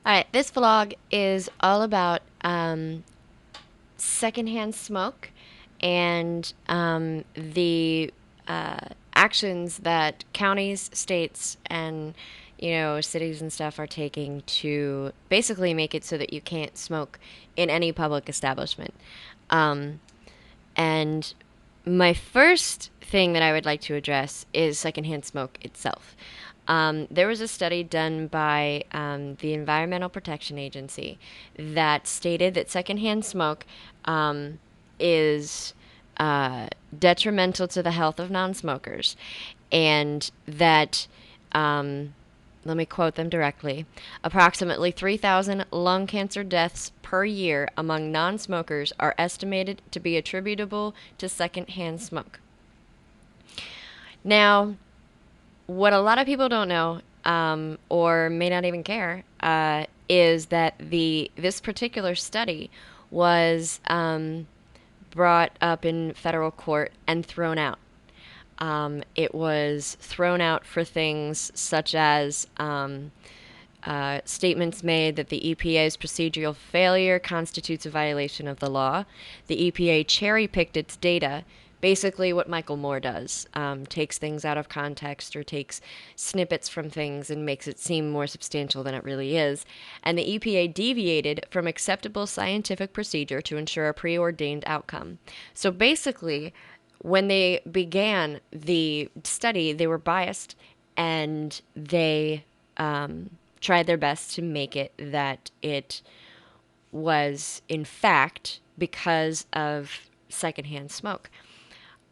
All right, this vlog is all about secondhand smoke and the actions that counties, states, and cities and stuff are taking to basically make it so that you can't smoke in any public establishment. Um, and my first thing that I would like to address is secondhand smoke itself. There was a study done by the Environmental Protection Agency that stated that secondhand smoke is detrimental to the health of non smokers, and that let me quote them directly. Approximately 3,000 lung cancer deaths per year among non smokers are estimated to be attributable to secondhand smoke. Now, what a lot of people don't know, or may not even care, is that this particular study was brought up in federal court and thrown out. It was thrown out for things such as statements made that the EPA's procedural failure constitutes a violation of the law. The EPA cherry picked its data, basically what Michael Moore does, takes things out of context or takes snippets from things and makes it seem more substantial than it really is. And the EPA deviated from acceptable scientific procedure to ensure a preordained outcome. So basically, when they began the study, they were biased and they tried their best to make it that it was, in fact, because of secondhand smoke.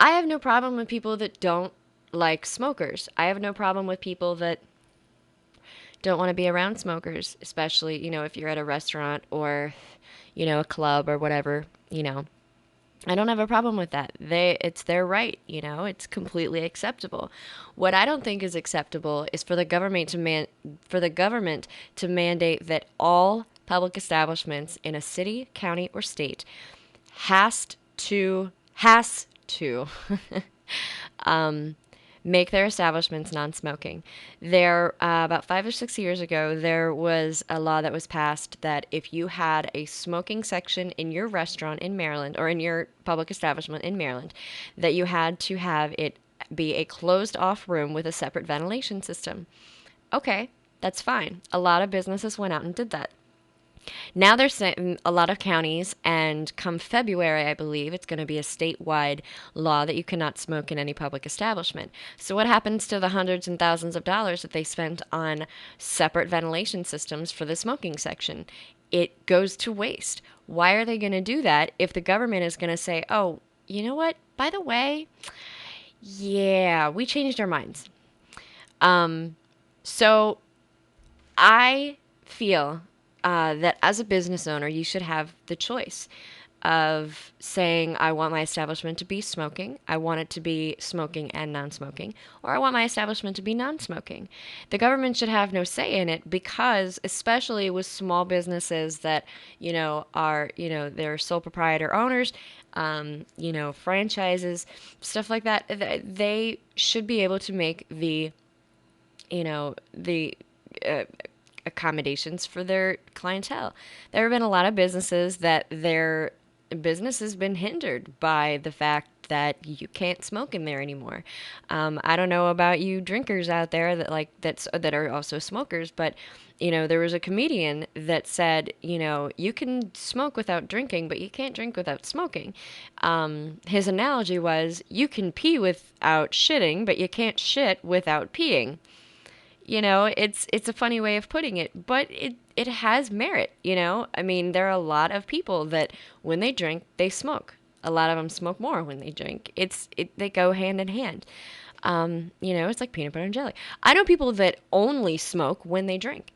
I have no problem with people that don't like smokers. I have no problem with people that don't want to be around smokers, especially, if you're at a restaurant or, a club or whatever, I don't have a problem with that. It's their right, it's completely acceptable. What I don't think is acceptable is for the government to mandate that all public establishments in a city, county, or state has to make their establishments non-smoking. About 5 or 6 years ago, there was a law that was passed that if you had a smoking section in your restaurant in Maryland or in your public establishment in Maryland, that you had to have it be a closed-off room with a separate ventilation system. Okay, that's fine. A lot of businesses went out and did that. Now they're saying a lot of counties, and come February, I believe, it's going to be a statewide law that you cannot smoke in any public establishment. So what happens to the hundreds and thousands of dollars that they spent on separate ventilation systems for the smoking section? It goes to waste. Why are they going to do that if the government is going to say, oh, you know what? By the way, yeah, we changed our minds. So I feel that as a business owner, you should have the choice of saying, I want my establishment to be smoking, I want it to be smoking and non smoking, or I want my establishment to be non smoking. The government should have no say in it because, especially with small businesses that, are, they're sole proprietor owners, franchises, stuff like that, they should be able to make the accommodations for their clientele. There have been a lot of businesses that their business has been hindered by the fact that you can't smoke in there anymore. I don't know about you drinkers out there that are also smokers, but there was a comedian that said, you can smoke without drinking, but you can't drink without smoking. His analogy was, you can pee without shitting, but you can't shit without peeing. It's a funny way of putting it, but it has merit. I mean, there are a lot of people that when they drink, they smoke. A lot of them smoke more when they drink. They go hand in hand. It's like peanut butter and jelly. I know people that only smoke when they drink.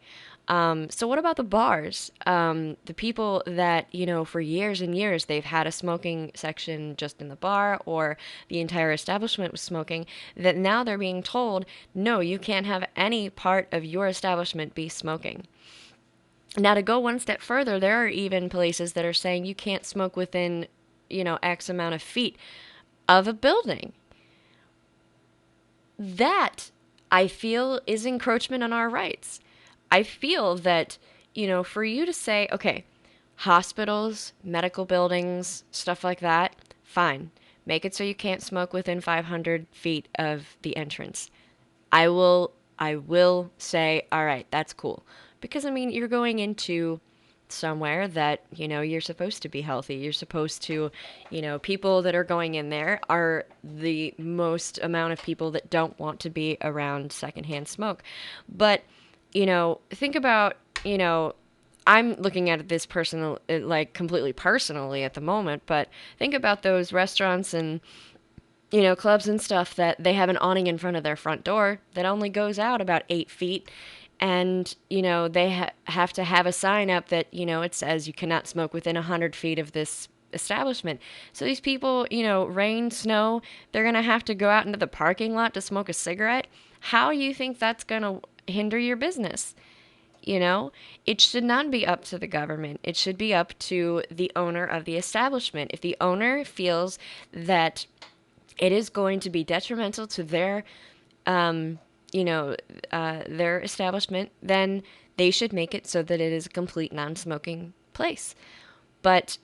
So what about the bars? The people that, for years and years, they've had a smoking section just in the bar or the entire establishment was smoking, that now they're being told, no, you can't have any part of your establishment be smoking. Now, to go one step further, there are even places that are saying you can't smoke within, X amount of feet of a building. That, I feel, is encroachment on our rights. I feel that, for you to say, okay, hospitals, medical buildings, stuff like that, fine. Make it so you can't smoke within 500 feet of the entrance. I will say, all right, that's cool. Because I mean, you're going into somewhere that, you're supposed to be healthy. You're supposed to, people that are going in there are the most amount of people that don't want to be around secondhand smoke. But, think about, I'm looking at this personal, like completely personally at the moment, but think about those restaurants and clubs and stuff that they have an awning in front of their front door that only goes out about 8 feet. And, they have to have a sign up that, it says you cannot smoke within 100 feet of this establishment. So these people, rain, snow, they're going to have to go out into the parking lot to smoke a cigarette. How you think that's going to hinder your business? It should not be up to the government. It should be up to the owner of the establishment. If the owner feels that it is going to be detrimental to um, their establishment, then they should make it so that it is a complete non-smoking place. But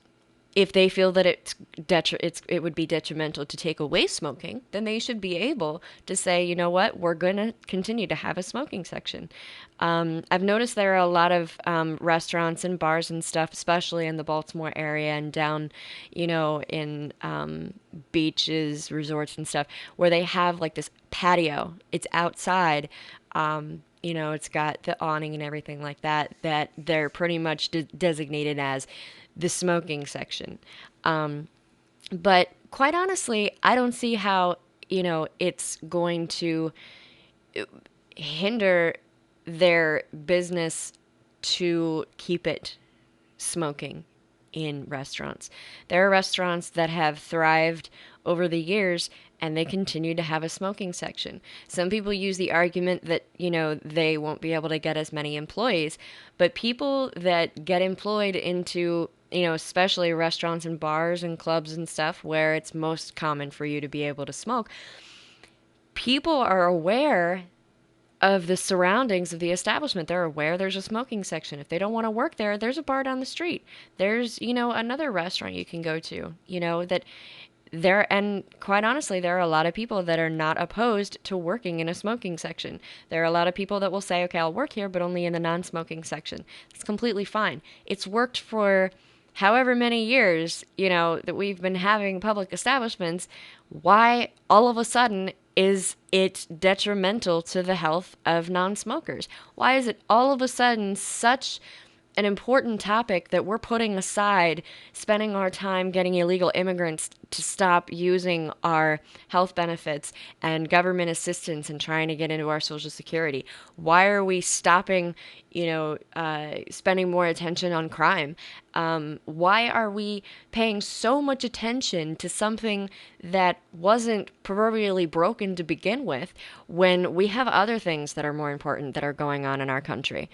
if they feel that it would be detrimental to take away smoking, then they should be able to say, you know what, we're going to continue to have a smoking section. I've noticed there are a lot of restaurants and bars and stuff, especially in the Baltimore area and down, in beaches, resorts and stuff, where they have like this patio. It's outside. It's got the awning and everything like that, that they're pretty much designated as the smoking section. But quite honestly, I don't see how, it's going to hinder their business to keep it smoking in restaurants. There are restaurants that have thrived over the years and they continue to have a smoking section. Some people use the argument that, they won't be able to get as many employees, but people that get employed into, especially restaurants and bars and clubs and stuff where it's most common for you to be able to smoke, people are aware of the surroundings of the establishment. They're aware there's a smoking section. If they don't want to work there, there's a bar down the street. There's, another restaurant you can go to, that there, and quite honestly, there are a lot of people that are not opposed to working in a smoking section. There are a lot of people that will say, okay, I'll work here, but only in the non-smoking section. It's completely fine. It's worked for however many years, that we've been having public establishments. Why all of a sudden is it detrimental to the health of non-smokers? Why is it all of a sudden such an important topic that we're putting aside, spending our time getting illegal immigrants to stop using our health benefits and government assistance and trying to get into our Social Security? Why are we stopping, spending more attention on crime? Why are we paying so much attention to something that wasn't proverbially broken to begin with when we have other things that are more important that are going on in our country?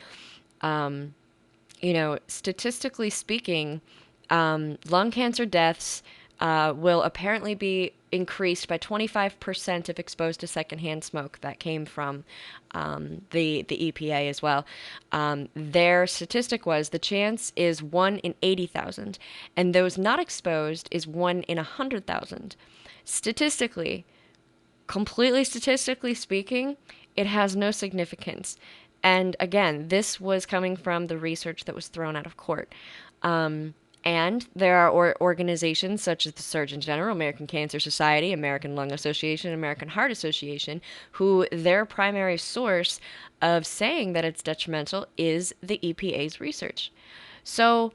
Statistically speaking, lung cancer deaths will apparently be increased by 25% if exposed to secondhand smoke. That came from the EPA as well. Their statistic was the chance is 1 in 80,000, and those not exposed is 1 in 100,000. Statistically, completely statistically speaking, it has no significance. And again, this was coming from the research that was thrown out of court. And there are organizations such as the Surgeon General, American Cancer Society, American Lung Association, American Heart Association, who their primary source of saying that it's detrimental is the EPA's research. So,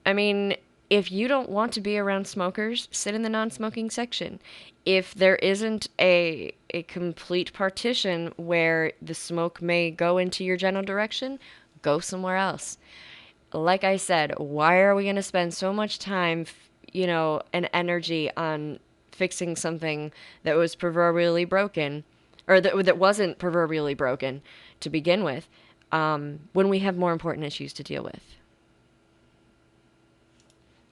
I mean, if you don't want to be around smokers, sit in the non-smoking section. If there isn't a complete partition where the smoke may go into your general direction, go somewhere else. Like I said, why are we going to spend so much time, and energy on fixing something that was proverbially broken, or that wasn't proverbially broken to begin with, when we have more important issues to deal with?